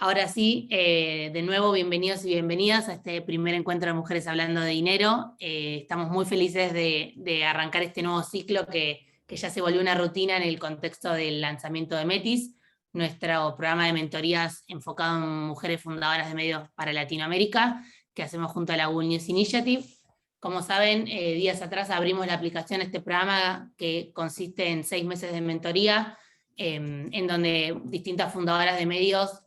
Ahora sí, de nuevo, bienvenidos y bienvenidas a este primer encuentro de mujeres hablando de dinero. Estamos muy felices de arrancar este nuevo ciclo que ya se volvió una rutina en el contexto del lanzamiento de Metis, nuestro programa de mentorías enfocado en mujeres fundadoras de medios para Latinoamérica, que hacemos junto a la Google News Initiative. Como saben, días atrás abrimos la aplicación de este programa que consiste en 6 meses de mentoría, en donde distintas fundadoras de medios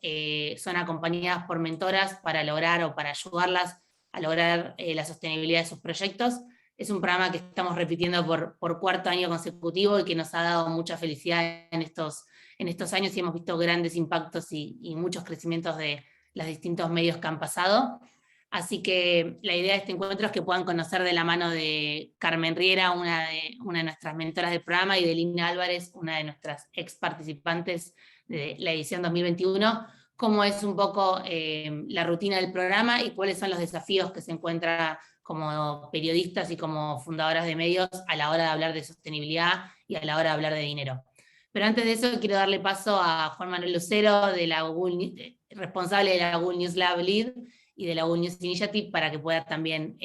son acompañadas por mentoras para lograr o para ayudarlas a lograr la sostenibilidad de sus proyectos. Es un programa que estamos repitiendo por cuarto año consecutivo y que nos ha dado mucha felicidad en estos años, y hemos visto grandes impactos y muchos crecimientos de los distintos medios que han pasado. Así que la idea de este encuentro es que puedan conocer de la mano de Carmen Riera, una de nuestras mentoras del programa, y de Lina Álvarez, una de nuestras ex participantes de la edición 2021, cómo es un poco la rutina del programa y cuáles son los desafíos que se encuentran como periodistas y como fundadoras de medios a la hora de hablar de sostenibilidad y a la hora de hablar de dinero. Pero antes de eso quiero darle paso a Juan Manuel Lucero, responsable de la Google News Lab Lead y de la Google News Initiative, para que pueda también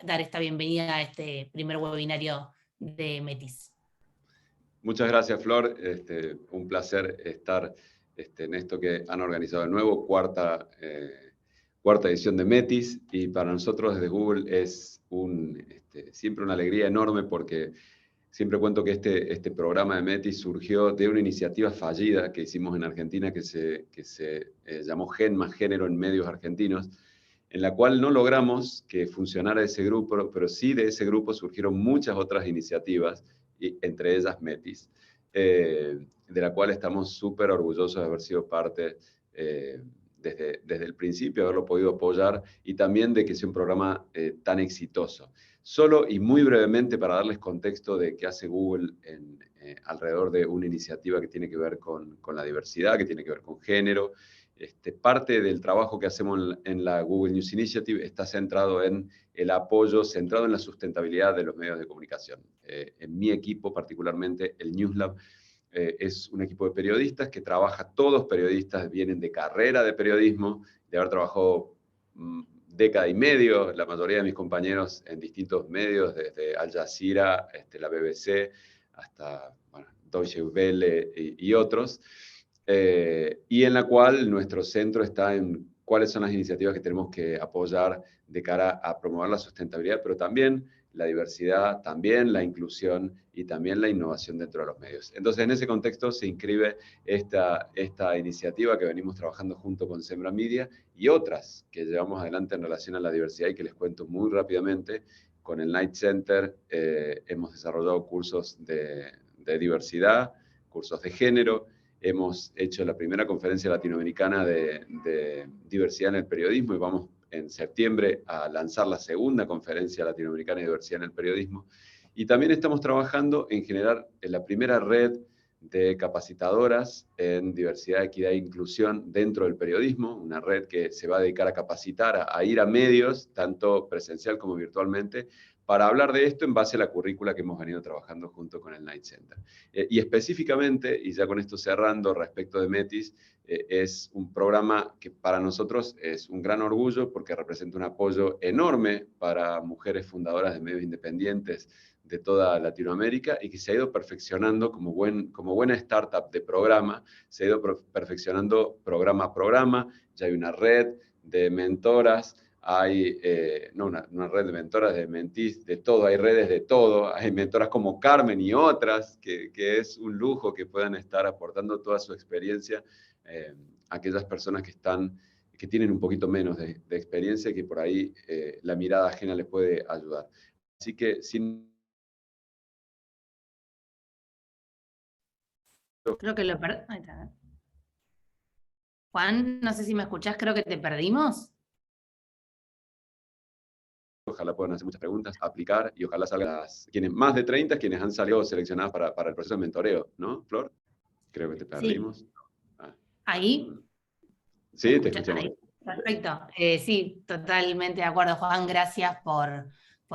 dar esta bienvenida a este primer webinario de Metis. Muchas gracias, Flor. Un placer estar en esto que han organizado de nuevo, cuarta edición de Metis, y para nosotros desde Google es siempre una alegría enorme, porque siempre cuento que este programa de Metis surgió de una iniciativa fallida que hicimos en Argentina que se llamó Gen más Género en Medios Argentinos, en la cual no logramos que funcionara ese grupo, pero sí de ese grupo surgieron muchas otras iniciativas, y entre ellas Metis, de la cual estamos súper orgullosos de haber sido parte desde el principio, haberlo podido apoyar, y también de que sea un programa tan exitoso. Solo y muy brevemente para darles contexto de qué hace Google alrededor de una iniciativa que tiene que ver con la diversidad, que tiene que ver con género. Parte del trabajo que hacemos en la Google News Initiative está centrado en el apoyo, centrado en la sustentabilidad de los medios de comunicación. En mi equipo, particularmente el News Lab, es un equipo de periodistas que trabaja, todos periodistas vienen de carrera de periodismo, de haber trabajado década y medio, la mayoría de mis compañeros en distintos medios, desde Al Jazeera, la BBC, hasta Deutsche Welle y otros, y en la cual nuestro centro está en cuáles son las iniciativas que tenemos que apoyar de cara a promover la sustentabilidad, pero también la diversidad, también la inclusión y también la innovación dentro de los medios. Entonces, en ese contexto se inscribe esta iniciativa que venimos trabajando junto con Sembra Media y otras que llevamos adelante en relación a la diversidad, y que les cuento muy rápidamente. Con el Night Center hemos desarrollado cursos de diversidad, cursos de género. Hemos hecho la primera conferencia latinoamericana de diversidad en el periodismo, y vamos en septiembre a lanzar la segunda conferencia latinoamericana de diversidad en el periodismo. Y también estamos trabajando en generar la primera red de capacitadoras en diversidad, equidad e inclusión dentro del periodismo, una red que se va a dedicar a capacitar, a ir a medios, tanto presencial como virtualmente, para hablar de esto en base a la currícula que hemos venido trabajando junto con el Night Center. Y específicamente, y ya con esto cerrando, respecto de Metis, es un programa que para nosotros es un gran orgullo, porque representa un apoyo enorme para mujeres fundadoras de medios independientes de toda Latinoamérica, y que se ha ido perfeccionando como buena startup de programa, se ha ido perfeccionando programa a programa. Ya hay una red de mentoras, hay una red de mentoras de mentis, de todo, hay redes de todo, hay mentoras como Carmen y otras, que es un lujo que puedan estar aportando toda su experiencia a aquellas personas que tienen un poquito menos de experiencia, y que por ahí la mirada ajena les puede ayudar. Así que Creo que lo perdí. Juan, no sé si me escuchás, creo que te perdimos. Ojalá puedan hacer muchas preguntas, aplicar, y ojalá salgan más de 30 quienes han salido seleccionadas para el proceso de mentoreo, ¿no, Flor? Creo que te perdimos. Sí. Ahí. Sí, te escuchamos. Ahí. Perfecto. Sí, totalmente de acuerdo, Juan. Gracias por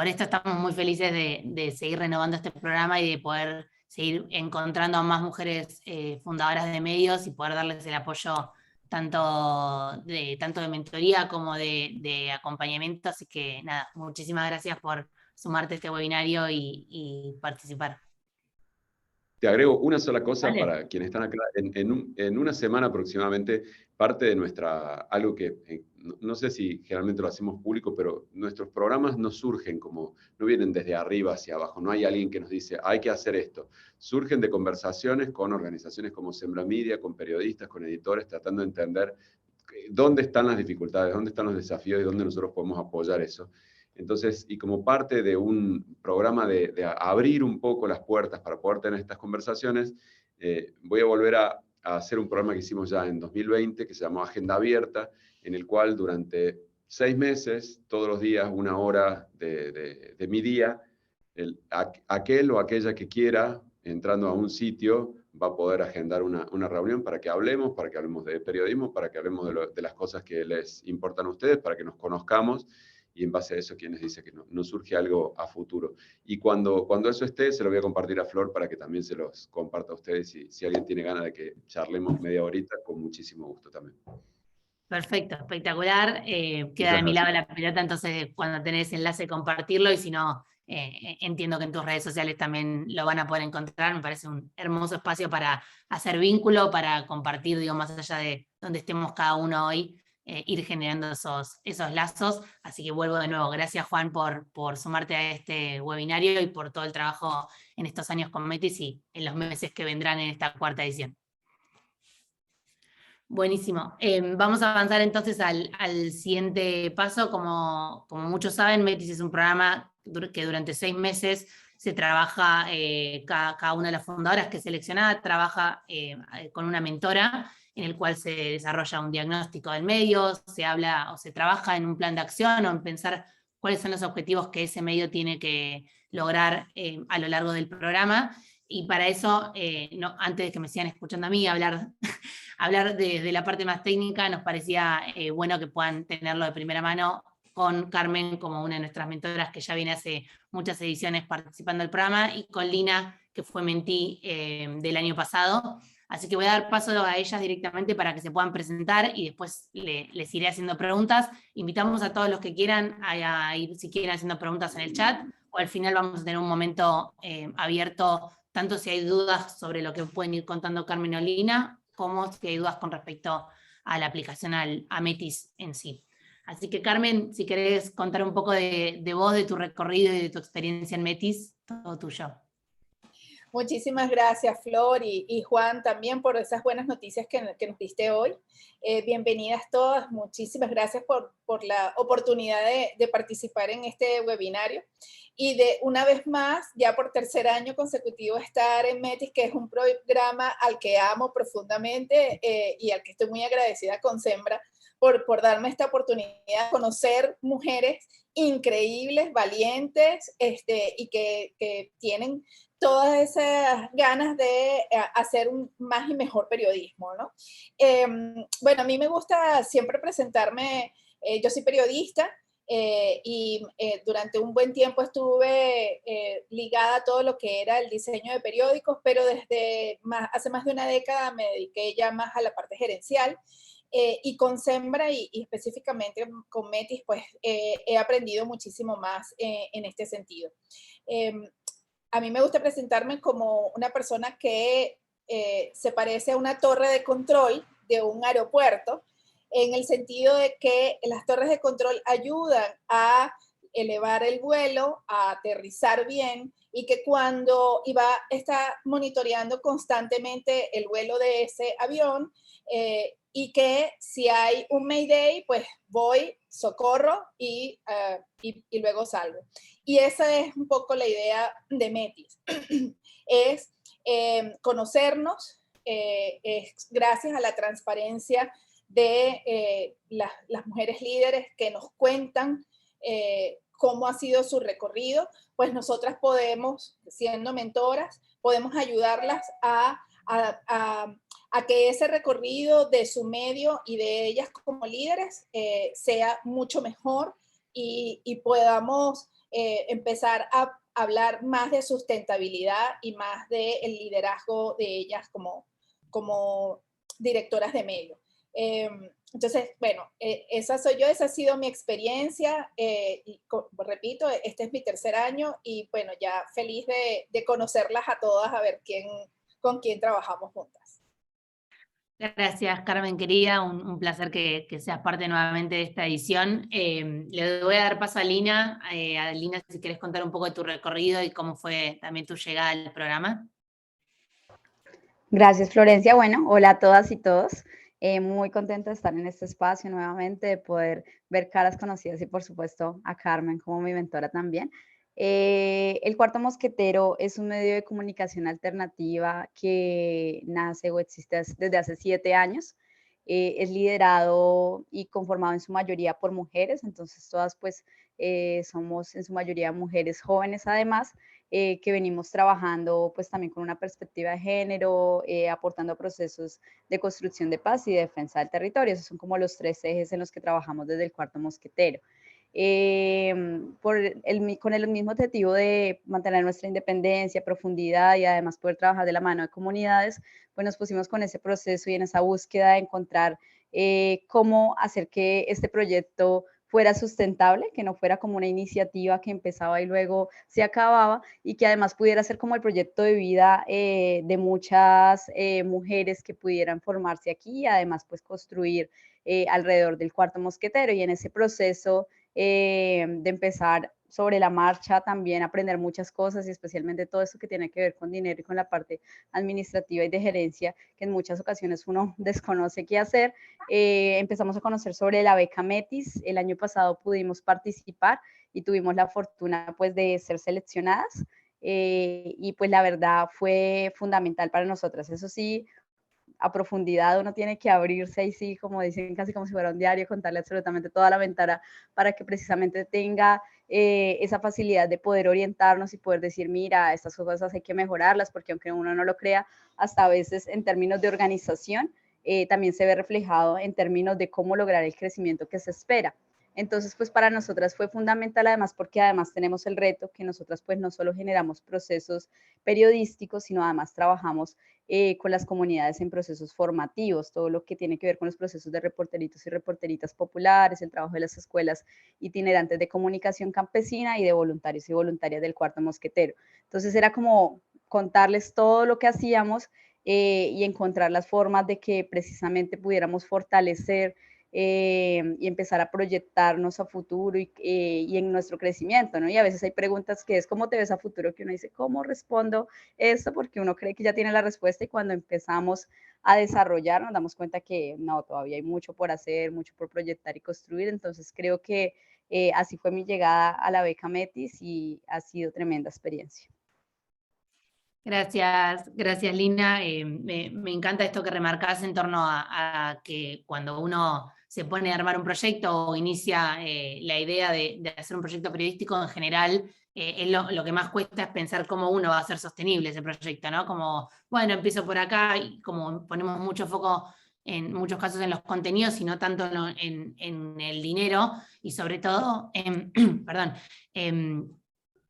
esto. Estamos muy felices de seguir renovando este programa y de poder seguir encontrando a más mujeres fundadoras de medios y poder darles el apoyo tanto de mentoría como de acompañamiento, así que nada, muchísimas gracias por sumarte a este webinario y participar. Te agrego una sola cosa Vale. para quienes están acá. En una semana aproximadamente, parte de algo que no sé si generalmente lo hacemos público, pero nuestros programas no surgen no vienen desde arriba hacia abajo. No hay alguien que nos dice, hay que hacer esto. Surgen de conversaciones con organizaciones como Sembra Media, con periodistas, con editores, tratando de entender dónde están las dificultades, dónde están los desafíos y dónde nosotros podemos apoyar eso. Entonces, y como parte de un programa de abrir un poco las puertas para poder tener estas conversaciones, voy a volver a hacer un programa que hicimos ya en 2020, que se llamó Agenda Abierta, en el cual durante 6 meses, todos los días, 1 hora de mi día, aquel o aquella que quiera, entrando a un sitio, va a poder agendar una reunión para que hablemos de periodismo, para que hablemos de las cosas que les importan a ustedes, para que nos conozcamos, y en base a eso quienes dicen que no surge algo a futuro. Y cuando eso esté, se lo voy a compartir a Flor para que también se los comparta a ustedes, y si alguien tiene ganas de que charlemos media horita, con muchísimo gusto también. Perfecto, espectacular. Queda de Muchas mi lado gracias. la pelota, entonces cuando tenés enlace compartirlo, y si no, entiendo que en tus redes sociales también lo van a poder encontrar. Me parece un hermoso espacio para hacer vínculo, para compartir, digo, más allá de donde estemos cada uno hoy, ir generando esos lazos. Así que vuelvo de nuevo. Gracias, Juan, por sumarte a este webinario y por todo el trabajo en estos años con Metis y en los meses que vendrán en esta 4ª edición. Buenísimo. Vamos a avanzar entonces al siguiente paso. Como muchos saben, Metis es un programa que durante 6 meses se trabaja, cada una de las fundadoras que es seleccionada trabaja con una mentora, en el cual se desarrolla un diagnóstico del medio, se habla o se trabaja en un plan de acción o en pensar cuáles son los objetivos que ese medio tiene que lograr a lo largo del programa. Y para eso, antes de que me sigan escuchando a mí hablar desde la parte más técnica, nos parecía bueno que puedan tenerlo de primera mano con Carmen como una de nuestras mentoras que ya viene hace muchas ediciones participando del programa, y con Lina, que fue mentí del año pasado. Así que voy a dar paso a ellas directamente para que se puedan presentar y después les iré haciendo preguntas. Invitamos a todos los que quieran a ir, si quieren, haciendo preguntas en el chat, o al final vamos a tener un momento abierto, tanto si hay dudas sobre lo que pueden ir contando Carmen o Lina, como si hay dudas con respecto a la aplicación a Metis en sí. Así que, Carmen, si querés contar un poco de vos, de tu recorrido y de tu experiencia en Metis, todo tuyo. Muchísimas gracias, Flor, y Juan, también por esas buenas noticias que nos diste hoy. Bienvenidas todas, muchísimas gracias por la oportunidad de participar en este webinario, y de una vez más, ya por 3er año consecutivo, estar en Metis, que es un programa al que amo profundamente y al que estoy muy agradecida con Sembra por darme esta oportunidad de conocer mujeres increíbles, valientes, y que tienen todas esas ganas de hacer un más y mejor periodismo, ¿no? Bueno, a mí me gusta siempre presentarme. Yo soy periodista y durante un buen tiempo estuve ligada a todo lo que era el diseño de periódicos, pero hace más de una década me dediqué ya más a la parte gerencial. Y con Sembra y específicamente con Metis, pues he aprendido muchísimo más en este sentido. A mí me gusta presentarme como una persona que se parece a una torre de control de un aeropuerto, en el sentido de que las torres de control ayudan a elevar el vuelo, a aterrizar bien, y que cuando está monitoreando constantemente el vuelo de ese avión, y que si hay un Mayday, pues voy, socorro y luego salvo. Y esa es un poco la idea de Metis. Es conocernos, es gracias a la transparencia de las mujeres líderes que nos cuentan cómo ha sido su recorrido, pues nosotras podemos, siendo mentoras, podemos ayudarlas a que ese recorrido de su medio y de ellas como líderes sea mucho mejor, y podamos empezar a hablar más de sustentabilidad y más del liderazgo de ellas como directoras de medio. Entonces, bueno, esa soy yo, esa ha sido mi experiencia, y repito, este es mi tercer año y bueno, ya feliz de conocerlas a todas, a ver con quién trabajamos juntas. Gracias, Carmen, querida. Un placer que seas parte nuevamente de esta edición. Le voy a dar paso a Lina. Lina, si querés contar un poco de tu recorrido y cómo fue también tu llegada al programa. Gracias, Florencia. Bueno, hola a todas y todos. Muy contenta de estar en este espacio nuevamente, de poder ver caras conocidas y, por supuesto, a Carmen como mi mentora también. El Cuarto Mosquetero es un medio de comunicación alternativa que nace o existe desde hace 7 años. Es liderado y conformado en su mayoría por mujeres, entonces todas pues somos en su mayoría mujeres jóvenes además, que venimos trabajando pues también con una perspectiva de género, aportando procesos de construcción de paz y de defensa del territorio. Esos son como los 3 ejes en los que trabajamos desde el Cuarto Mosquetero. Con el mismo objetivo de mantener nuestra independencia, profundidad y además poder trabajar de la mano de comunidades, pues nos pusimos con ese proceso y en esa búsqueda de encontrar cómo hacer que este proyecto fuera sustentable, que no fuera como una iniciativa que empezaba y luego se acababa, y que además pudiera ser como el proyecto de vida de muchas mujeres que pudieran formarse aquí y además pues construir alrededor del Cuarto Mosquetero. Y en ese proceso de empezar sobre la marcha también aprender muchas cosas y especialmente todo eso que tiene que ver con dinero y con la parte administrativa y de gerencia que en muchas ocasiones uno desconoce qué hacer. Empezamos a conocer sobre la beca Metis. El año pasado pudimos participar y tuvimos la fortuna pues de ser seleccionadas, y pues la verdad fue fundamental para nosotras. Eso sí, a profundidad uno tiene que abrirse ahí sí, como dicen, casi como si fuera un diario, contarle absolutamente toda la ventana para que precisamente tenga esa facilidad de poder orientarnos y poder decir, mira, estas cosas hay que mejorarlas, porque aunque uno no lo crea, hasta a veces en términos de organización también se ve reflejado en términos de cómo lograr el crecimiento que se espera. Entonces, pues para nosotras fue fundamental además porque además tenemos el reto que nosotras pues no solo generamos procesos periodísticos, sino además trabajamos con las comunidades en procesos formativos, todo lo que tiene que ver con los procesos de reporteritos y reporteritas populares, el trabajo de las escuelas itinerantes de comunicación campesina y de voluntarios y voluntarias del Cuarto Mosquetero. Entonces era como contarles todo lo que hacíamos y encontrar las formas de que precisamente pudiéramos fortalecer y empezar a proyectarnos a futuro y en nuestro crecimiento, ¿no? Y a veces hay preguntas que es ¿cómo te ves a futuro? Que uno dice, ¿cómo respondo esto? Porque uno cree que ya tiene la respuesta y cuando empezamos a desarrollar nos damos cuenta que no, todavía hay mucho por hacer, mucho por proyectar y construir. Entonces creo que así fue mi llegada a la beca Metis y ha sido tremenda experiencia. Gracias Lina. Me encanta esto que remarcás en torno a que cuando uno se pone a armar un proyecto o inicia la idea de hacer un proyecto periodístico en general, lo que más cuesta es pensar cómo uno va a ser sostenible ese proyecto, ¿no? Como, bueno, empiezo por acá y como ponemos mucho foco en muchos casos en los contenidos y no tanto en el dinero y sobre todo, perdón,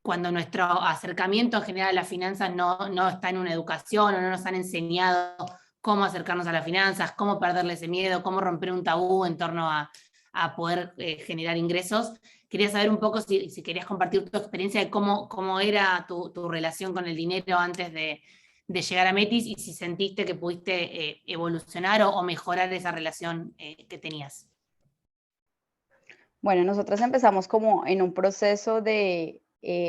cuando nuestro acercamiento en general a las finanzas no está en una educación o no nos han enseñado cómo acercarnos a las finanzas, cómo perderle ese miedo, cómo romper un tabú en torno a poder generar ingresos. Quería saber un poco si querías compartir tu experiencia de cómo era tu relación con el dinero antes de llegar a Metis y si sentiste que pudiste evolucionar o mejorar esa relación que tenías. Bueno, nosotros empezamos como en un proceso de,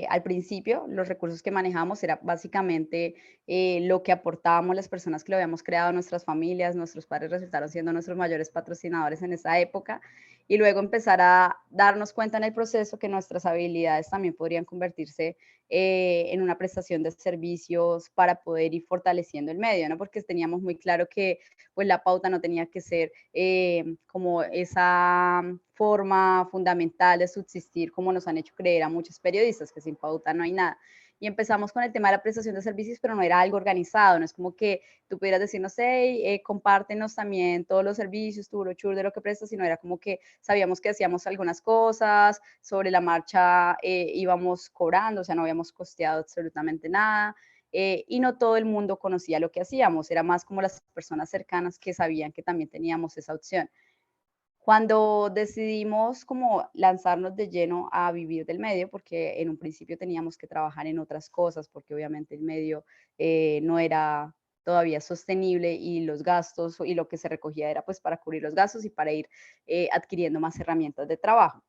al principio, los recursos que manejamos era básicamente lo que aportábamos las personas que lo habíamos creado, nuestras familias, nuestros padres resultaron siendo nuestros mayores patrocinadores en esa época, y luego empezar a darnos cuenta en el proceso que nuestras habilidades también podrían convertirse en una prestación de servicios para poder ir fortaleciendo el medio, ¿no? Porque teníamos muy claro que pues la pauta no tenía que ser como esa forma fundamental de subsistir, como nos han hecho creer a muchos periodistas, que sin pauta no hay nada. Y empezamos con el tema de la prestación de servicios, pero no era algo organizado, no es como que tú pudieras decirnos, hey, compártenos también todos los servicios, tu brochure de lo que prestas, sino era como que sabíamos que hacíamos algunas cosas, sobre la marcha íbamos cobrando, o sea, no habíamos costeado absolutamente nada. y no todo el mundo conocía lo que hacíamos, era más como las personas cercanas que sabían que también teníamos esa opción. Cuando decidimos como lanzarnos de lleno a vivir del medio, porque en un principio teníamos que trabajar en otras cosas, porque obviamente el medio no era todavía sostenible y los gastos y lo que se recogía era pues para cubrir los gastos y para ir adquiriendo más herramientas de trabajo.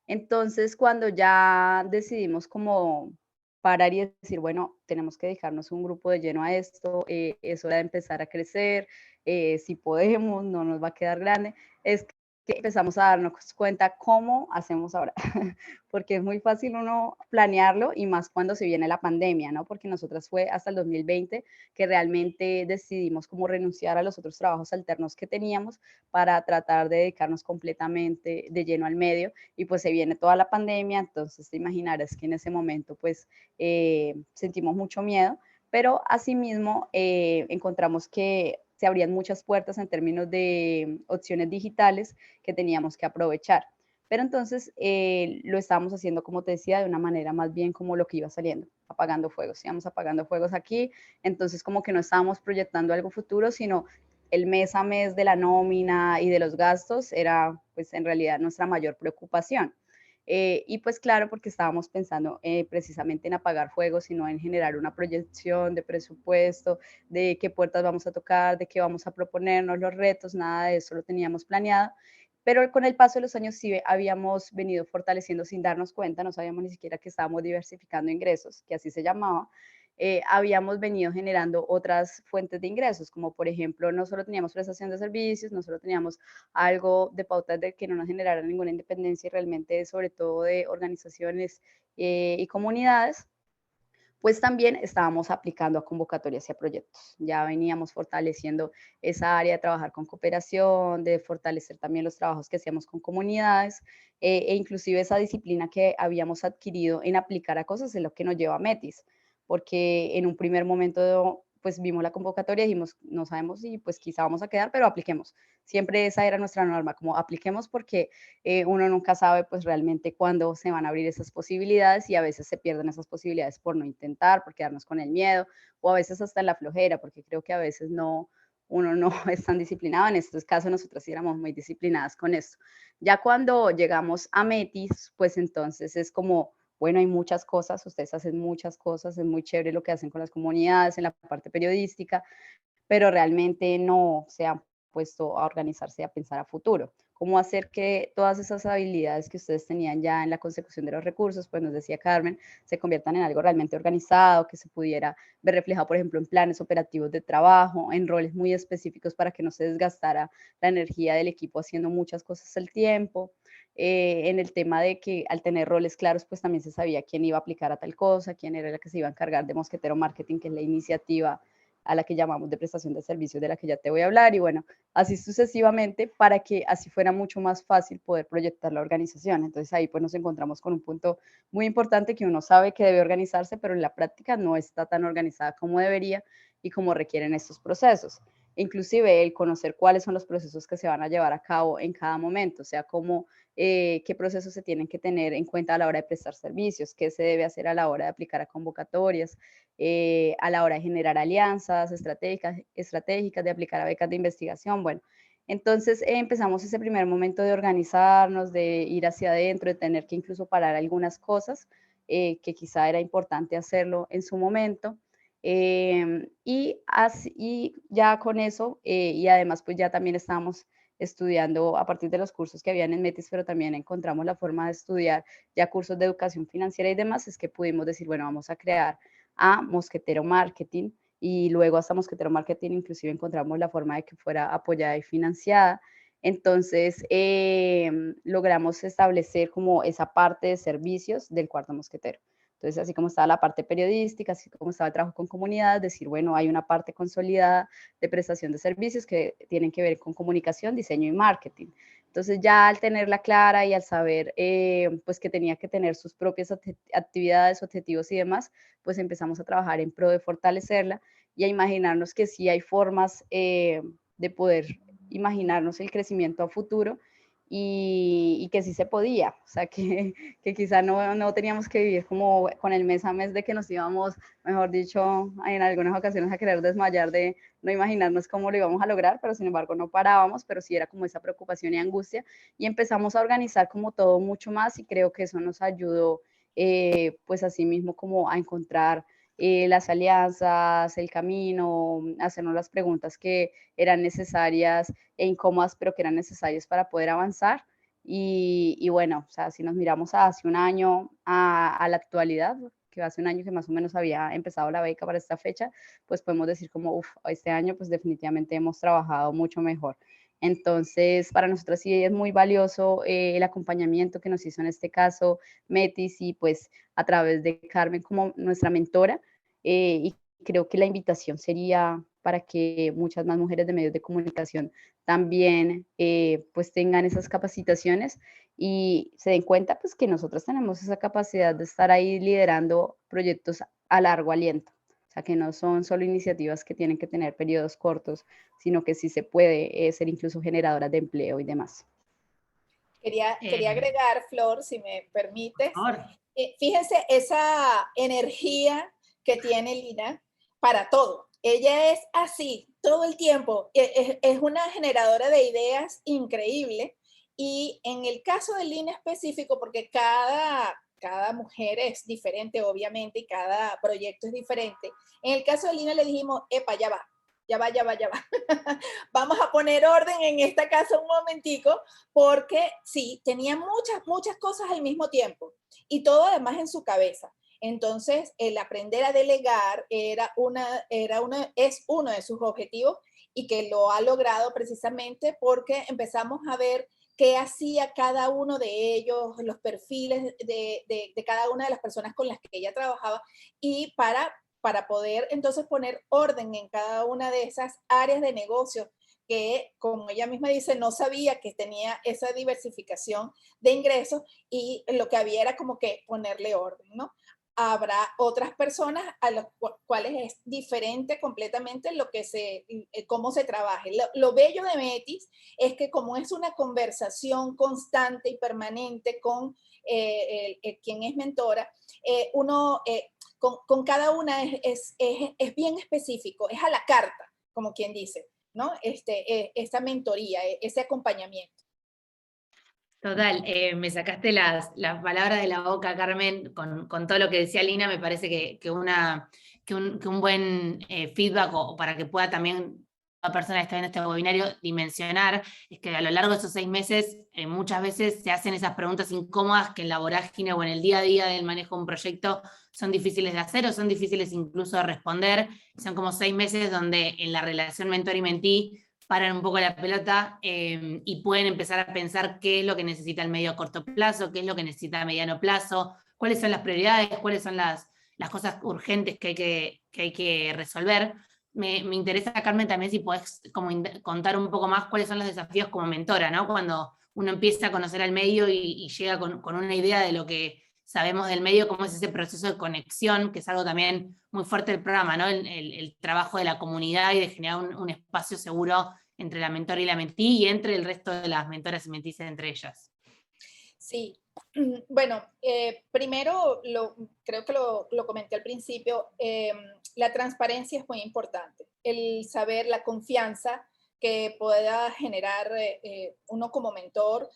Entonces, cuando ya decidimos como parar y decir, bueno, tenemos que dedicarnos un grupo de lleno a esto, es hora de empezar a crecer, si podemos, no nos va a quedar grande, es que empezamos a darnos cuenta cómo hacemos ahora, porque es muy fácil uno planearlo y más cuando se viene la pandemia, ¿no? Porque nosotras fue hasta el 2020 que realmente decidimos como renunciar a los otros trabajos alternos que teníamos para tratar de dedicarnos completamente de lleno al medio y pues se viene toda la pandemia, entonces te imaginarás que en ese momento pues sentimos mucho miedo, pero asimismo encontramos que se abrían muchas puertas en términos de opciones digitales que teníamos que aprovechar. Pero entonces lo estábamos haciendo, como te decía, de una manera más bien como lo que iba saliendo, apagando fuegos, íbamos apagando fuegos aquí, entonces como que no estábamos proyectando algo futuro, sino el mes a mes de la nómina y de los gastos era pues en realidad nuestra mayor preocupación. Y pues claro, porque estábamos pensando precisamente en apagar fuegos, sino en generar una proyección de presupuesto, de qué puertas vamos a tocar, de qué vamos a proponernos, los retos, nada de eso lo teníamos planeado. Pero con el paso de los años sí habíamos venido fortaleciendo sin darnos cuenta, no sabíamos ni siquiera que estábamos diversificando ingresos, que así se llamaba. Habíamos venido generando otras fuentes de ingresos, como por ejemplo, no solo teníamos prestación de servicios, no solo teníamos algo de pautas de que no nos generara ninguna independencia y realmente sobre todo de organizaciones y comunidades, pues también estábamos aplicando a convocatorias y a proyectos. Ya veníamos fortaleciendo esa área de trabajar con cooperación, de fortalecer también los trabajos que hacíamos con comunidades e inclusive esa disciplina que habíamos adquirido en aplicar a cosas es lo que nos lleva a Metis, porque en un primer momento pues vimos la convocatoria y dijimos, no sabemos si pues quizá vamos a quedar, pero apliquemos. Siempre esa era nuestra norma, como apliquemos porque uno nunca sabe pues realmente cuándo se van a abrir esas posibilidades y a veces se pierden esas posibilidades por no intentar, por quedarnos con el miedo o a veces hasta en la flojera, porque creo que a veces no, uno no es tan disciplinado. En estos casos nosotras sí éramos muy disciplinadas con esto. Ya cuando llegamos a Metis, pues entonces es como, bueno, hay muchas cosas, ustedes hacen muchas cosas, es muy chévere lo que hacen con las comunidades en la parte periodística, pero realmente no se han puesto a organizarse y a pensar a futuro. Cómo hacer que todas esas habilidades que ustedes tenían ya en la consecución de los recursos, pues nos decía Carmen, se conviertan en algo realmente organizado, que se pudiera ver reflejado, por ejemplo, en planes operativos de trabajo, en roles muy específicos para que no se desgastara la energía del equipo haciendo muchas cosas al tiempo. En el tema de que al tener roles claros, pues también se sabía quién iba a aplicar a tal cosa, quién era la que se iba a encargar de Mosquetero Marketing, que es la iniciativa a la que llamamos de prestación de servicios, de la que ya te voy a hablar, y bueno, así sucesivamente, para que así fuera mucho más fácil poder proyectar la organización. Entonces ahí pues nos encontramos con un punto muy importante que uno sabe que debe organizarse, pero en la práctica no está tan organizada como debería y como requieren estos procesos. Inclusive el conocer cuáles son los procesos que se van a llevar a cabo en cada momento, o sea, cómo, qué procesos se tienen que tener en cuenta a la hora de prestar servicios, qué se debe hacer a la hora de aplicar a convocatorias, a la hora de generar alianzas estratégicas, de aplicar a becas de investigación. Bueno, entonces empezamos ese primer momento de organizarnos, de ir hacia adentro, de tener que incluso parar algunas cosas que quizá era importante hacerlo en su momento. Y ya con eso, y además pues ya también estábamos estudiando a partir de los cursos que habían en Metis, pero también encontramos la forma de estudiar ya cursos de educación financiera y demás, es que pudimos decir, bueno, vamos a crear a Mosquetero Marketing y luego hasta Mosquetero Marketing inclusive encontramos la forma de que fuera apoyada y financiada. Entonces logramos establecer como esa parte de servicios del Cuarto Mosquetero. Entonces, así como estaba la parte periodística, así como estaba el trabajo con comunidades, decir, bueno, hay una parte consolidada de prestación de servicios que tienen que ver con comunicación, diseño y marketing. Entonces, ya al tenerla clara y al saber pues que tenía que tener sus propias actividades, objetivos y demás, pues empezamos a trabajar en pro de fortalecerla y a imaginarnos que sí hay formas de poder imaginarnos el crecimiento a futuro y que sí se podía, o sea, que quizá no teníamos que vivir como con el mes a mes de que nos íbamos, mejor dicho, en algunas ocasiones a querer desmayar de no imaginarnos cómo lo íbamos a lograr, pero sin embargo no parábamos, pero sí era como esa preocupación y angustia, y empezamos a organizar como todo mucho más, y creo que eso nos ayudó, pues así mismo como a encontrar las alianzas, el camino, hacernos las preguntas que eran necesarias e incómodas, pero que eran necesarias para poder avanzar. Y bueno, o sea, si nos miramos a hace un año a la actualidad, que hace un año que más o menos había empezado la beca para esta fecha, pues podemos decir como, uff, este año pues definitivamente hemos trabajado mucho mejor. Entonces, para nosotros sí es muy valioso el acompañamiento que nos hizo en este caso Metis, y pues a través de Carmen como nuestra mentora, y creo que la invitación sería para que muchas más mujeres de medios de comunicación también pues tengan esas capacitaciones y se den cuenta pues que nosotros tenemos esa capacidad de estar ahí liderando proyectos a largo aliento. O sea, que no son solo iniciativas que tienen que tener periodos cortos, sino que sí se puede ser incluso generadoras de empleo y demás. Quería agregar, Flor, si me permites, por favor. fíjense esa energía que tiene Lina para todo. Ella es así todo el tiempo, es una generadora de ideas increíble, y en el caso de Lina específico, porque cada mujer es diferente, obviamente, y cada proyecto es diferente. En el caso de Lina le dijimos, epa, ya va, ya va, ya va, ya va. Vamos a poner orden en esta casa un momentico, porque sí, tenía muchas cosas al mismo tiempo, y todo además en su cabeza. Entonces, el aprender a delegar es uno de sus objetivos, y que lo ha logrado precisamente porque empezamos a ver qué hacía cada uno de ellos, los perfiles de cada una de las personas con las que ella trabajaba, y para poder entonces poner orden en cada una de esas áreas de negocio que, como ella misma dice, no sabía que tenía esa diversificación de ingresos, y lo que había era como que ponerle orden, ¿no? Habrá otras personas a las cuales es diferente completamente cómo se trabaje. Lo bello de Metis es que, como es una conversación constante y permanente con quien es mentora, con cada una es bien específico, es a la carta, como quien dice, ¿no? Esta mentoría, ese acompañamiento. Total, me sacaste las palabras de la boca, Carmen, con todo lo que decía Lina. Me parece que un buen feedback, o para que pueda también la persona que está viendo este webinario dimensionar, es que a lo largo de esos 6 meses muchas veces se hacen esas preguntas incómodas que en la vorágine o en el día a día del manejo de un proyecto son difíciles de hacer, o son difíciles incluso de responder. Son como 6 meses donde en la relación mentor y mentí paran un poco la pelota y pueden empezar a pensar qué es lo que necesita el medio a corto plazo, qué es lo que necesita a mediano plazo, cuáles son las prioridades, cuáles son las cosas urgentes que hay que resolver. Me interesa, Carmen, también si podés como contar un poco más cuáles son los desafíos como mentora, ¿no? Cuando uno empieza a conocer al medio y llega con una idea de lo que sabemos del medio, cómo es ese proceso de conexión, que es algo también muy fuerte del programa, ¿no? El trabajo de la comunidad y de generar un espacio seguro entre la mentora y la mentí, y entre el resto de las mentoras y mentís entre ellas. Sí, bueno, primero, creo que lo comenté al principio, la transparencia es muy importante, el saber, la confianza que pueda generar uno como mentor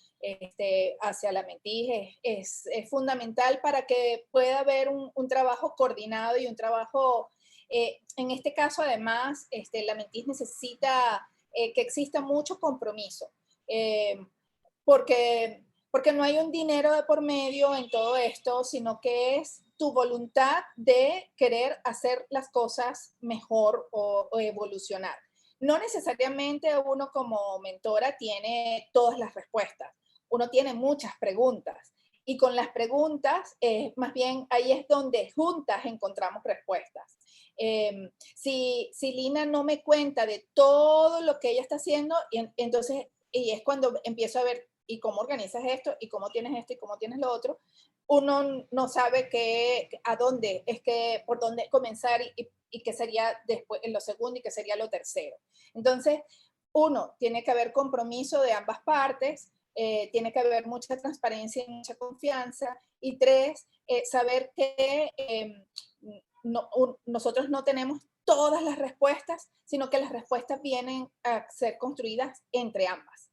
hacia la mentí es fundamental para que pueda haber un trabajo coordinado y un trabajo, en este caso además, la mentí necesita que exista mucho compromiso, porque no hay un dinero de por medio en todo esto, sino que es tu voluntad de querer hacer las cosas mejor o evolucionar. No necesariamente uno como mentora tiene todas las respuestas, uno tiene muchas preguntas, y con las preguntas, más bien ahí es donde juntas encontramos respuestas. Si Lina no me cuenta de todo lo que ella está haciendo, entonces, y es cuando empiezo a ver, ¿y cómo organizas esto? ¿Y cómo tienes esto? ¿Y cómo tienes lo otro? Uno no sabe por dónde comenzar, y qué sería después, en lo segundo, y qué sería lo tercero. Entonces, tiene que haber compromiso de ambas partes, tiene que haber mucha transparencia y mucha confianza. Y 3, saber que nosotros no tenemos todas las respuestas, sino que las respuestas vienen a ser construidas entre ambas.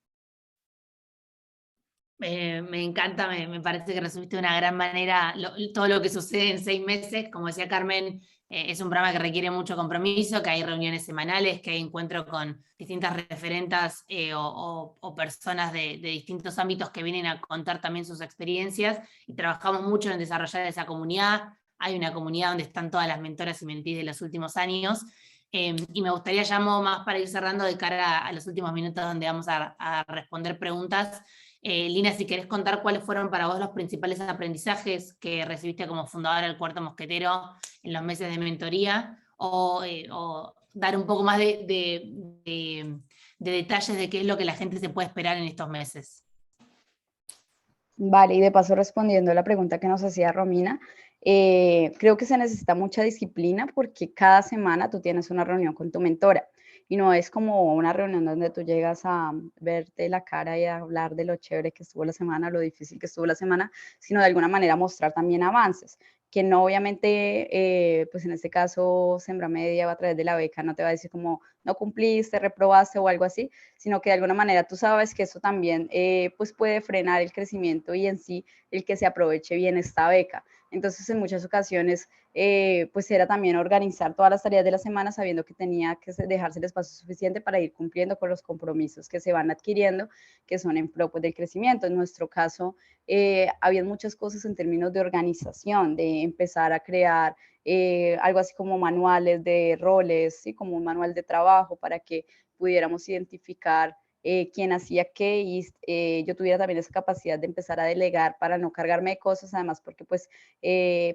Me encanta, me parece que resumiste de una gran manera todo lo que sucede en 6 meses. Como decía Carmen, es un programa que requiere mucho compromiso, que hay reuniones semanales, que hay encuentro con distintas referentas o personas de distintos ámbitos que vienen a contar también sus experiencias, y trabajamos mucho en desarrollar esa comunidad. Hay una comunidad donde están todas las mentoras y mentís de los últimos años. Y me gustaría ya más para ir cerrando de cara a los últimos minutos donde vamos a responder preguntas. Lina, si querés contar cuáles fueron para vos los principales aprendizajes que recibiste como fundadora del Cuarto Mosquetero en los meses de mentoría, o dar un poco más de detalles de qué es lo que la gente se puede esperar en estos meses. Vale, y de paso respondiendo a la pregunta que nos hacía Romina, creo que se necesita mucha disciplina porque cada semana tú tienes una reunión con tu mentora y no es como una reunión donde tú llegas a verte la cara y a hablar de lo chévere que estuvo la semana, lo difícil que estuvo la semana, sino de alguna manera mostrar también avances, que no obviamente, pues en este caso Sembramedia a través de la beca no te va a decir como no cumpliste, reprobaste o algo así, sino que de alguna manera tú sabes que eso también pues puede frenar el crecimiento y en sí el que se aproveche bien esta beca. Entonces, en muchas ocasiones, pues era también organizar todas las tareas de la semana sabiendo que tenía que dejarse el espacio suficiente para ir cumpliendo con los compromisos que se van adquiriendo, que son en pro pues, del crecimiento. En nuestro caso, había muchas cosas en términos de organización, de empezar a crear algo así como manuales de roles, ¿sí? Como un manual de trabajo para que pudiéramos identificar quién hacía qué y yo tuviera también esa capacidad de empezar a delegar para no cargarme de cosas, además porque pues,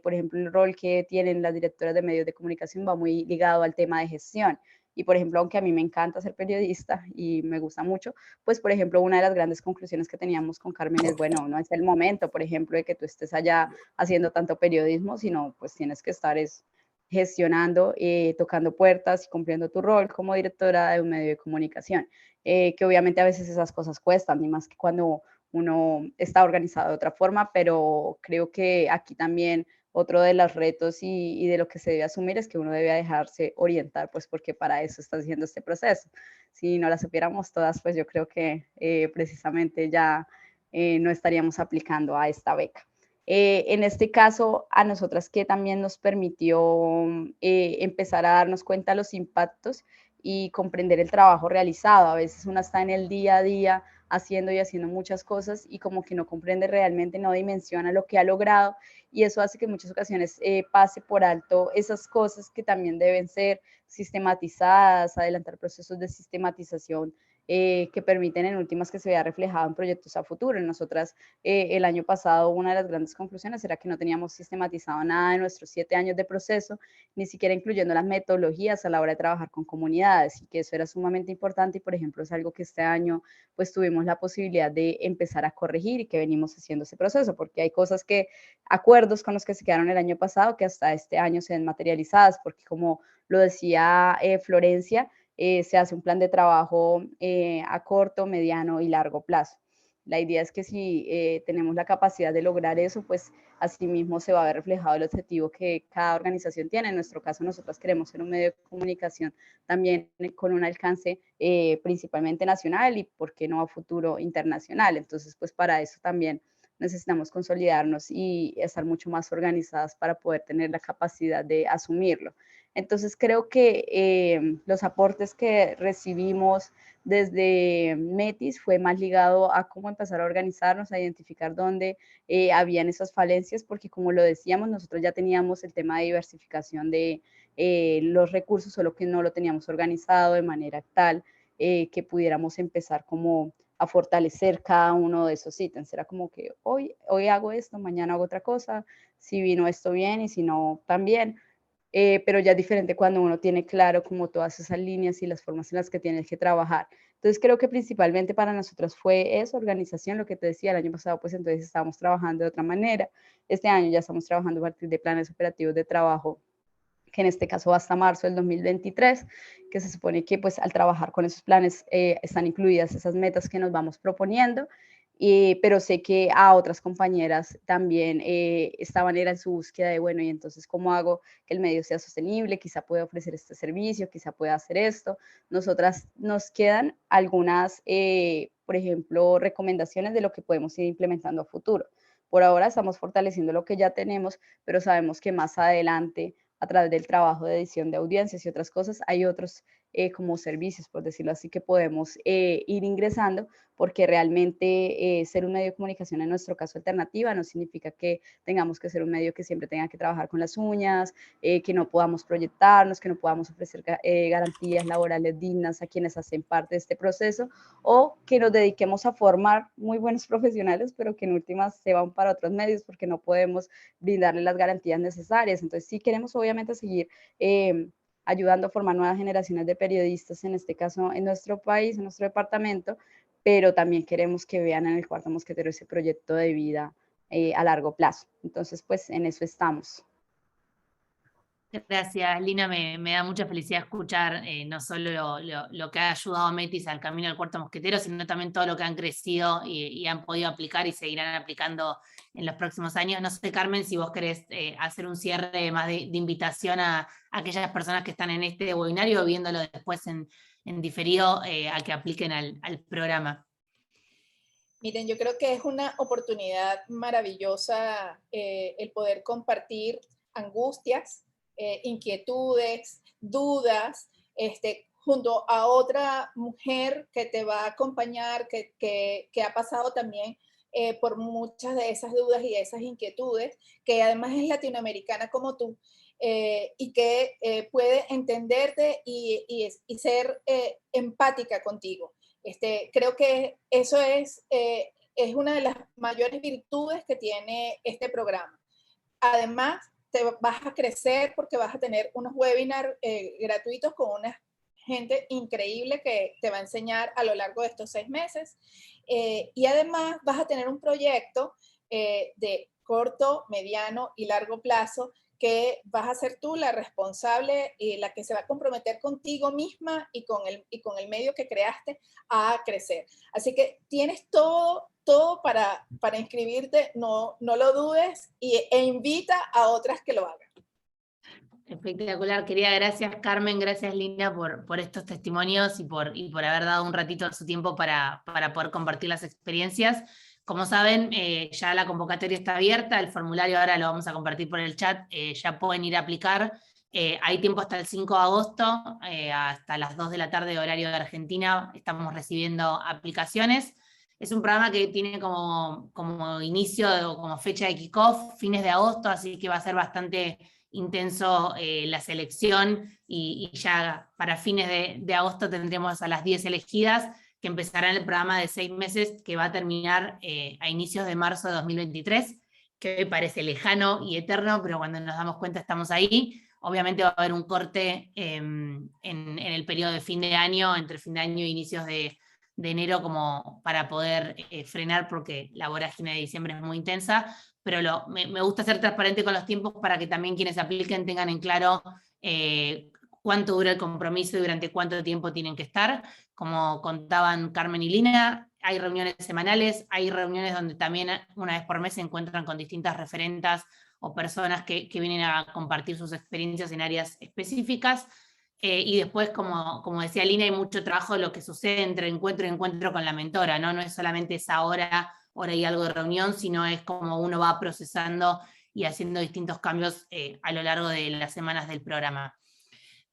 por ejemplo, el rol que tienen las directoras de medios de comunicación va muy ligado al tema de gestión. Y, por ejemplo, aunque a mí me encanta ser periodista y me gusta mucho, pues, por ejemplo, una de las grandes conclusiones que teníamos con Carmen es, bueno, no es el momento, por ejemplo, de que tú estés allá haciendo tanto periodismo, sino pues tienes que estar gestionando, tocando puertas y cumpliendo tu rol como directora de un medio de comunicación. Que obviamente a veces esas cosas cuestan, ni más que cuando uno está organizado de otra forma, pero creo que aquí también otro de los retos y de lo que se debe asumir es que uno debe dejarse orientar, pues porque para eso está haciendo este proceso. Si no las supiéramos todas, pues yo creo que precisamente ya no estaríamos aplicando a esta beca. En este caso, a nosotras que también nos permitió empezar a darnos cuenta de los impactos y comprender el trabajo realizado. A veces uno está en el día a día haciendo y haciendo muchas cosas y como que no comprende realmente, no dimensiona lo que ha logrado y eso hace que en muchas ocasiones pase por alto esas cosas que también deben ser sistematizadas, adelantar procesos de sistematización que permiten en últimas que se vea reflejado en proyectos a futuro. Nosotras el año pasado una de las grandes conclusiones era que no teníamos sistematizado nada de nuestros 7 años de proceso, ni siquiera incluyendo las metodologías a la hora de trabajar con comunidades y que eso era sumamente importante y por ejemplo es algo que este año pues tuvimos la posibilidad de empezar a corregir y que venimos haciendo ese proceso porque hay cosas que, acuerdos con los que se quedaron el año pasado que hasta este año se ven materializadas porque como lo decía Florencia, se hace un plan de trabajo a corto, mediano y largo plazo. La idea es que si tenemos la capacidad de lograr eso, pues asimismo se va a ver reflejado el objetivo que cada organización tiene. En nuestro caso, nosotros queremos ser un medio de comunicación también con un alcance principalmente nacional y, ¿por qué no, a futuro internacional? Entonces, pues para eso también necesitamos consolidarnos y estar mucho más organizadas para poder tener la capacidad de asumirlo. Entonces creo que los aportes que recibimos desde Metis fue más ligado a cómo empezar a organizarnos, a identificar dónde habían esas falencias, porque como lo decíamos, nosotros ya teníamos el tema de diversificación de los recursos, solo que no lo teníamos organizado de manera tal que pudiéramos empezar como a fortalecer cada uno de esos ítems. Era como que hoy hago esto, mañana hago otra cosa, si vino esto bien y si no, también. Pero ya es diferente cuando uno tiene claro como todas esas líneas y las formas en las que tienes que trabajar. Entonces creo que principalmente para nosotros fue eso, organización, lo que te decía, el año pasado pues entonces estábamos trabajando de otra manera, este año ya estamos trabajando a partir de planes operativos de trabajo, que en este caso va hasta marzo del 2023, que se supone que pues al trabajar con esos planes están incluidas esas metas que nos vamos proponiendo pero sé que a otras compañeras también estaban era en su búsqueda de, bueno, y entonces, ¿cómo hago que el medio sea sostenible? Quizá pueda ofrecer este servicio, quizá pueda hacer esto. Nosotras nos quedan algunas, por ejemplo, recomendaciones de lo que podemos ir implementando a futuro. Por ahora estamos fortaleciendo lo que ya tenemos, pero sabemos que más adelante, a través del trabajo de edición de audiencias y otras cosas, hay otros como servicios, por decirlo así, que podemos ir ingresando, porque realmente ser un medio de comunicación, en nuestro caso alternativa, no significa que tengamos que ser un medio que siempre tenga que trabajar con las uñas, que no podamos proyectarnos, que no podamos ofrecer garantías laborales dignas a quienes hacen parte de este proceso, o que nos dediquemos a formar muy buenos profesionales, pero que en últimas se van para otros medios porque no podemos brindarles las garantías necesarias. Entonces, sí queremos obviamente seguir ayudando a formar nuevas generaciones de periodistas, en este caso en nuestro país, en nuestro departamento, pero también queremos que vean en el Cuarto Mosquetero ese proyecto de vida a largo plazo. Entonces, pues en eso estamos. Gracias, Lina, me da mucha felicidad escuchar no solo lo que ha ayudado a Metis al camino al Cuarto Mosquetero, sino también todo lo que han crecido y han podido aplicar y seguirán aplicando en los próximos años. No sé, Carmen, si vos querés hacer un cierre más de invitación a aquellas personas que están en este webinario o viéndolo después en diferido a que apliquen al programa. Miren, yo creo que es una oportunidad maravillosa el poder compartir angustias, inquietudes, dudas, junto a otra mujer que te va a acompañar, que ha pasado también por muchas de esas dudas y esas inquietudes, que además es latinoamericana como tú, y que puede entenderte y ser empática contigo. Creo que eso es una de las mayores virtudes que tiene este programa. Además, te vas a crecer porque vas a tener unos webinars gratuitos con una gente increíble que te va a enseñar a lo largo de estos 6 meses. Y además vas a tener un proyecto de corto, mediano y largo plazo que vas a ser tú la responsable y la que se va a comprometer contigo misma y con el medio que creaste a crecer. Así que tienes todo para inscribirte, no lo dudes e invita a otras que lo hagan. Espectacular, querida, gracias Carmen, gracias Lina por estos testimonios y por haber dado un ratito de su tiempo para poder compartir las experiencias. Como saben, ya la convocatoria está abierta, el formulario ahora lo vamos a compartir por el chat, ya pueden ir a aplicar. Hay tiempo hasta el 5 de agosto, hasta las 2 de la tarde, horario de Argentina, estamos recibiendo aplicaciones. Es un programa que tiene como inicio o como fecha de kickoff, fines de agosto, así que va a ser bastante intenso la selección y ya para fines de agosto tendremos a las 10 elegidas que empezarán el programa de 6 meses que va a terminar a inicios de marzo de 2023, que hoy parece lejano y eterno, pero cuando nos damos cuenta estamos ahí. Obviamente va a haber un corte en el periodo de fin de año, entre fin de año e inicios de enero, como para poder frenar, porque la vorágine de diciembre es muy intensa, pero me gusta ser transparente con los tiempos para que también quienes apliquen tengan en claro cuánto dura el compromiso y durante cuánto tiempo tienen que estar. Como contaban Carmen y Lina, hay reuniones semanales, hay reuniones donde también una vez por mes se encuentran con distintas referentas o personas que vienen a compartir sus experiencias en áreas específicas. Y después, como decía Lina, hay mucho trabajo de lo que sucede entre encuentro y encuentro con la mentora, ¿no? No es solamente esa hora y algo de reunión, sino es como uno va procesando y haciendo distintos cambios a lo largo de las semanas del programa.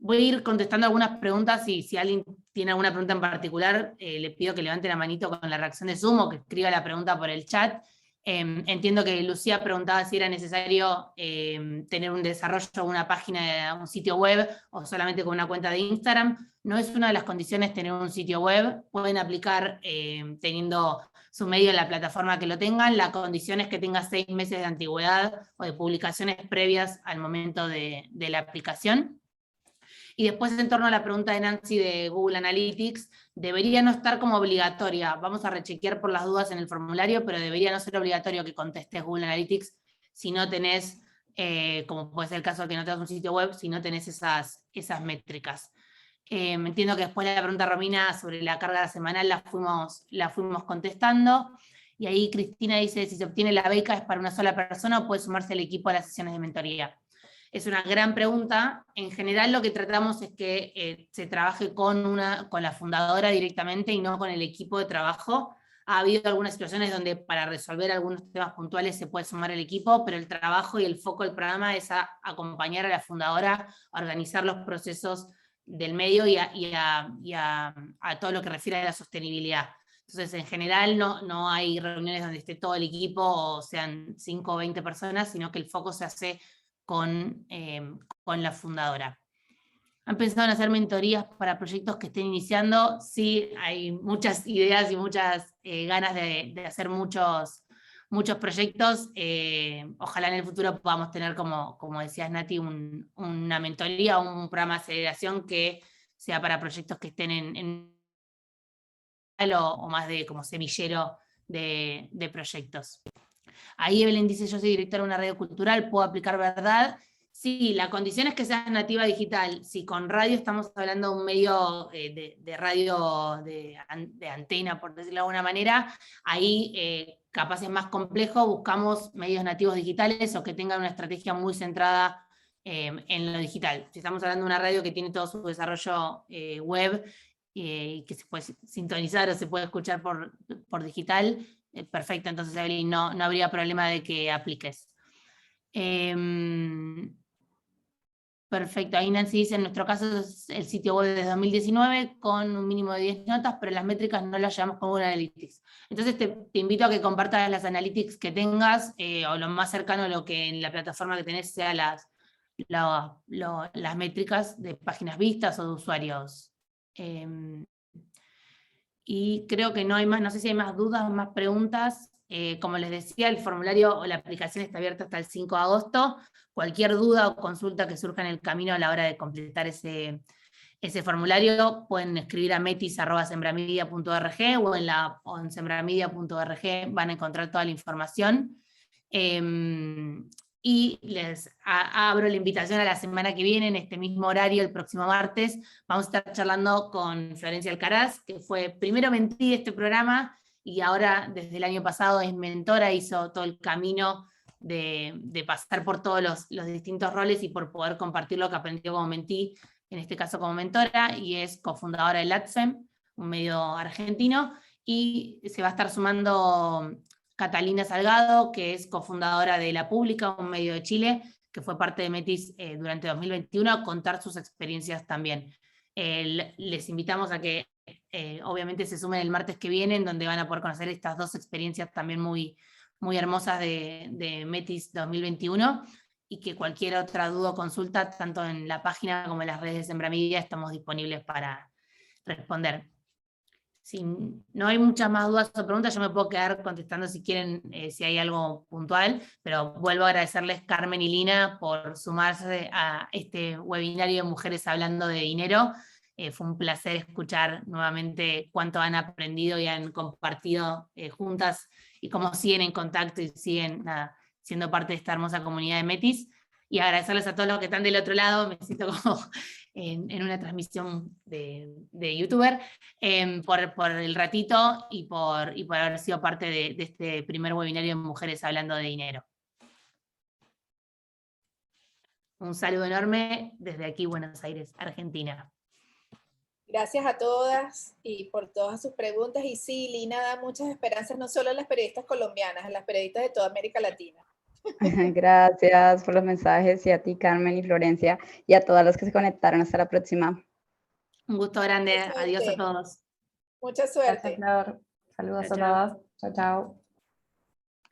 Voy a ir contestando algunas preguntas y si alguien tiene alguna pregunta en particular, le pido que levante la manito con la reacción de Zoom o que escriba la pregunta por el chat. Entiendo que Lucía preguntaba si era necesario tener un desarrollo, una página, un sitio web o solamente con una cuenta de Instagram. No es una de las condiciones tener un sitio web. Pueden aplicar teniendo su medio en la plataforma que lo tengan. La condición es que tenga 6 meses de antigüedad o de publicaciones previas al momento de la aplicación. Y después, en torno a la pregunta de Nancy de Google Analytics, debería no estar como obligatoria. Vamos a rechequear por las dudas en el formulario, pero debería no ser obligatorio que contestes Google Analytics si no tenés, como puede ser el caso de que no tengas un sitio web, si no tenés esas métricas. Entiendo que después de la pregunta Romina sobre la carga semanal la fuimos contestando. Y ahí Cristina dice, si se obtiene la beca es para una sola persona o puede sumarse al equipo a las sesiones de mentoría. Es una gran pregunta. En general lo que tratamos es que se trabaje con la fundadora directamente y no con el equipo de trabajo. Ha habido algunas situaciones donde para resolver algunos temas puntuales se puede sumar el equipo, pero el trabajo y el foco del programa es acompañar a la fundadora a organizar los procesos del medio y a todo lo que refiere a la sostenibilidad. Entonces, en general no hay reuniones donde esté todo el equipo o sean 5 o 20 personas, sino que el foco se hace con la fundadora. ¿Han pensado en hacer mentorías para proyectos que estén iniciando? Sí, hay muchas ideas y muchas ganas de hacer muchos proyectos. Ojalá en el futuro podamos tener, como decías Nati, una mentoría o un programa de aceleración que sea para proyectos que estén en o más de como semillero de proyectos. Ahí Evelyn dice, yo soy directora de una radio cultural, ¿puedo aplicar verdad? Sí, la condición es que seas nativa digital. Si con radio estamos hablando de un medio de radio de antena, por decirlo de alguna manera, ahí capaz es más complejo, buscamos medios nativos digitales o que tengan una estrategia muy centrada en lo digital. Si estamos hablando de una radio que tiene todo su desarrollo web y que se puede sintonizar o se puede escuchar por digital, perfecto, entonces Evelyn, no habría problema de que apliques. Perfecto, ahí Nancy dice, en nuestro caso es el sitio web desde 2019 con un mínimo de 10 notas, pero las métricas no las llevamos con Google Analytics. Entonces te invito a que compartas las analytics que tengas, o lo más cercano a lo que en la plataforma que tenés sea las métricas de páginas vistas o de usuarios. Y creo que no hay más, no sé si hay más dudas, más preguntas. Como les decía, el formulario o la aplicación está abierta hasta el 5 de agosto. Cualquier duda o consulta que surja en el camino a la hora de completar ese formulario, pueden escribir a metis@sembramedia.org o en sembramedia.org van a encontrar toda la información. Y les abro la invitación a la semana que viene, en este mismo horario, el próximo martes, vamos a estar charlando con Florencia Alcaraz, que fue primero mentí de este programa, y ahora desde el año pasado es mentora, hizo todo el camino de pasar por todos los distintos roles y por poder compartir lo que aprendió como mentí, en este caso como mentora, y es cofundadora de LATFEM, un medio argentino, y se va a estar sumando Catalina Salgado, que es cofundadora de La Pública, un medio de Chile, que fue parte de Metis durante 2021, a contar sus experiencias también. Les invitamos a que obviamente se sumen el martes que viene, en donde van a poder conocer estas dos experiencias también muy, muy hermosas de Metis 2021, y que cualquier otra duda o consulta, tanto en la página como en las redes de Sembramedia, estamos disponibles para responder. Si no hay muchas más dudas o preguntas, yo me puedo quedar contestando si quieren, si hay algo puntual, pero vuelvo a agradecerles, Carmen y Lina, por sumarse a este webinario de Mujeres Hablando de Dinero. Fue un placer escuchar nuevamente cuánto han aprendido y han compartido juntas, y cómo siguen en contacto y siguen siendo parte de esta hermosa comunidad de Metis. Y agradecerles a todos los que están del otro lado, me siento como en una transmisión de youtuber, por el ratito y por haber sido parte de este primer webinario de Mujeres Hablando de Dinero. Un saludo enorme desde aquí, Buenos Aires, Argentina. Gracias a todas y por todas sus preguntas. Y sí, Lina da muchas esperanzas, no solo a las periodistas colombianas, a las periodistas de toda América Latina. Gracias por los mensajes, y a ti, Carmen y Florencia, y a todas las que se conectaron. Hasta la próxima. Un gusto grande. Adiós a todos. Mucha suerte. Gracias, Flor. Saludos Chao, a chao. todos. Chao, chao.